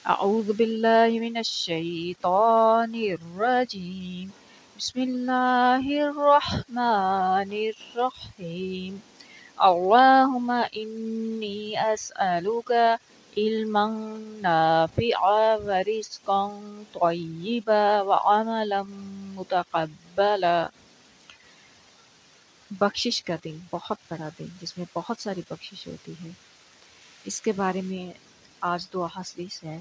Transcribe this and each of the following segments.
أعوذ بالله من الشيطان الرجيم. بسم الله الرحمن الرحيم. اللهم إني أسألك علما نافعا ورزقا طيبا وعملا متقبلا۔ بخشش کا دن، بہت بڑا دن جس میں بہت ساری بخشش ہوتی ہے، اس کے بارے میں آج دو احادیث ہیں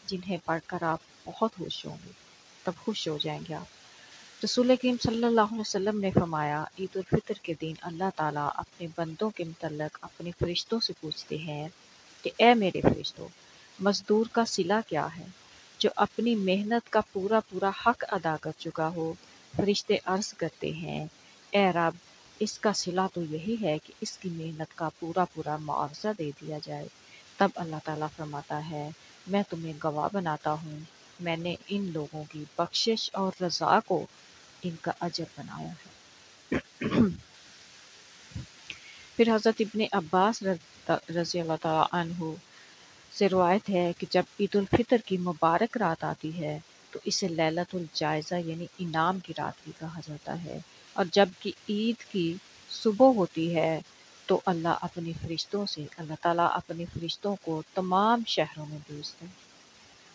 جنہیں پڑھ کر آپ بہت خوش ہوں گے، تب خوش ہو جائیں گے آپ۔ رسول کریم صلی اللہ علیہ وسلم نے فرمایا، عید الفطر کے دن اللہ تعالیٰ اپنے بندوں کے متعلق اپنے فرشتوں سے پوچھتے ہیں کہ اے میرے فرشتوں، مزدور کا صلہ کیا ہے جو اپنی محنت کا پورا پورا حق ادا کر چکا ہو؟ فرشتے عرض کرتے ہیں، اے رب، اس کا صلہ تو یہی ہے کہ اس کی محنت کا پورا پورا معاوضہ دے دیا جائے۔ تب اللہ تعالیٰ فرماتا ہے، میں تمہیں گواہ بناتا ہوں، میں نے ان لوگوں کی بخشش اور رضا کو ان کا اجر بنایا ہے۔ پھر حضرت ابن عباس رضی اللہ تعالیٰ عنہ سے روایت ہے کہ جب عید الفطر کی مبارک رات آتی ہے تو اسے لیلۃ الجائزہ یعنی انعام کی رات بھی کہا جاتا ہے، اور جب کہ عید کی صبح ہوتی ہے تو اللہ تعالیٰ اپنے فرشتوں کو تمام شہروں میں بھیجتا ہے،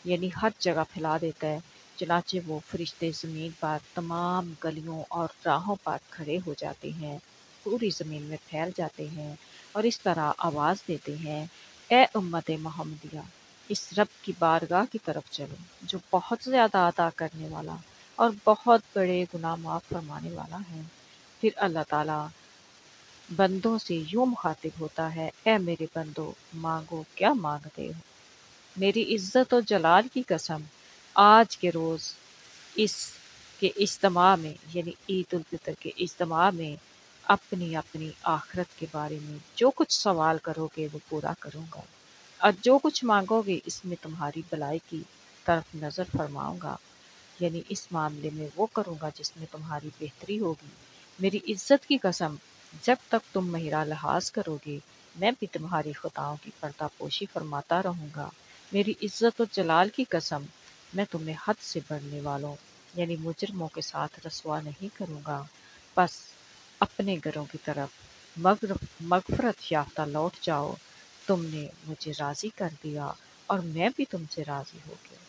یعنی ہر جگہ پھیلا دیتا ہے۔ چنانچہ وہ فرشتے زمین پر تمام گلیوں اور راہوں پر کھڑے ہو جاتے ہیں، پوری زمین میں پھیل جاتے ہیں اور اس طرح آواز دیتے ہیں، اے امت محمدیہ، اس رب کی بارگاہ کی طرف چلو جو بہت زیادہ عطا کرنے والا اور بہت بڑے گناہ معاف فرمانے والا ہے۔ پھر اللہ تعالیٰ بندوں سے یوں مخاطب ہوتا ہے، اے میرے بندو، مانگو کیا مانگتے ہو؟ میری عزت و جلال کی قسم، آج کے روز اس کے اجتماع میں یعنی عید الفطر کے اجتماع میں اپنی اپنی آخرت کے بارے میں جو کچھ سوال کرو گے وہ پورا کروں گا، اور جو کچھ مانگو گے اس میں تمہاری بھلائی کی طرف نظر فرماؤں گا، یعنی اس معاملے میں وہ کروں گا جس میں تمہاری بہتری ہوگی۔ میری عزت کی قسم، جب تک تم میرا لحاظ کرو گے میں بھی تمہاری خطاؤں کی پردہ پوشی فرماتا رہوں گا۔ میری عزت و جلال کی قسم، میں تمہیں حد سے بڑھنے والوں یعنی مجرموں کے ساتھ رسوا نہیں کروں گا۔ بس اپنے گھروں کی طرف مغفرت یافتہ لوٹ جاؤ، تم نے مجھے راضی کر دیا اور میں بھی تم سے راضی ہو گیا۔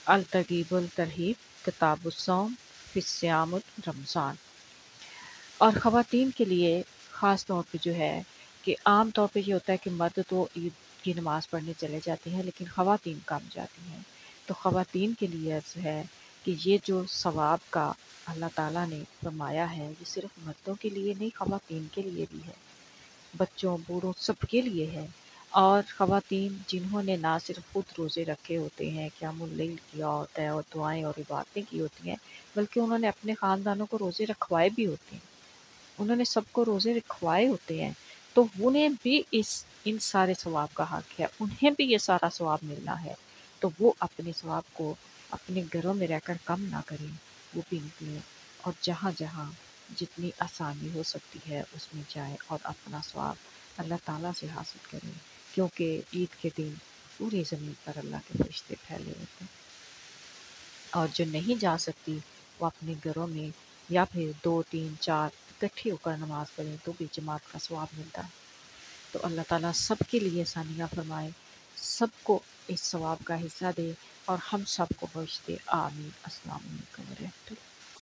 الترغیب الترہیب، کتاب الصوم فی صیام رمضان۔ اور خواتین کے لیے خاص طور پہ جو ہے کہ عام طور پہ یہ ہوتا ہے کہ مرد تو عید کی نماز پڑھنے چلے جاتے ہیں لیکن خواتین کم جاتی ہیں، تو خواتین کے لیے عرض ہے کہ یہ جو ثواب کا اللہ تعالیٰ نے فرمایا ہے یہ صرف مردوں کے لیے نہیں، خواتین کے لیے بھی ہے، بچوں بوڑھوں سب کے لیے ہے۔ اور خواتین جنہوں نے نہ صرف خود روزے رکھے ہوتے ہیں، قیام اللیل کیا ہوتا ہے اور دعائیں اور عبادتیں کی ہوتی ہیں، بلکہ انہوں نے اپنے خاندانوں کو روزے رکھوائے بھی ہوتے ہیں، انہوں نے سب کو روزے رکھوائے ہوتے ہیں، تو انہیں بھی ان سارے ثواب کا حق ہے، انہیں بھی یہ سارا ثواب ملنا ہے، تو وہ اپنے ثواب کو اپنے گھروں میں رہ کر کم نہ کریں، وہ بھی نکلیں اور جہاں جہاں جتنی آسانی ہو سکتی ہے اس میں جائیں اور اپنا ثواب اللہ تعالیٰ سے حاصل کریں، کیونکہ عید کے دن پوری زمین پر اللہ کے فرشتے پھیلے ہوتے ہیں، اور جو نہیں جا سکتی وہ اپنے گھروں میں یا پھر 2 3 4 اکٹھے ہو کر نماز پڑھیں تو بھی جماعت کا ثواب ملتا ہے۔ تو اللہ تعالیٰ سب کے لیے آسانیاں فرمائے، سب کو اس ثواب کا حصہ دے اور ہم سب کو بخش دے، آمین۔ السلام علیکم ورحمۃ اللہ۔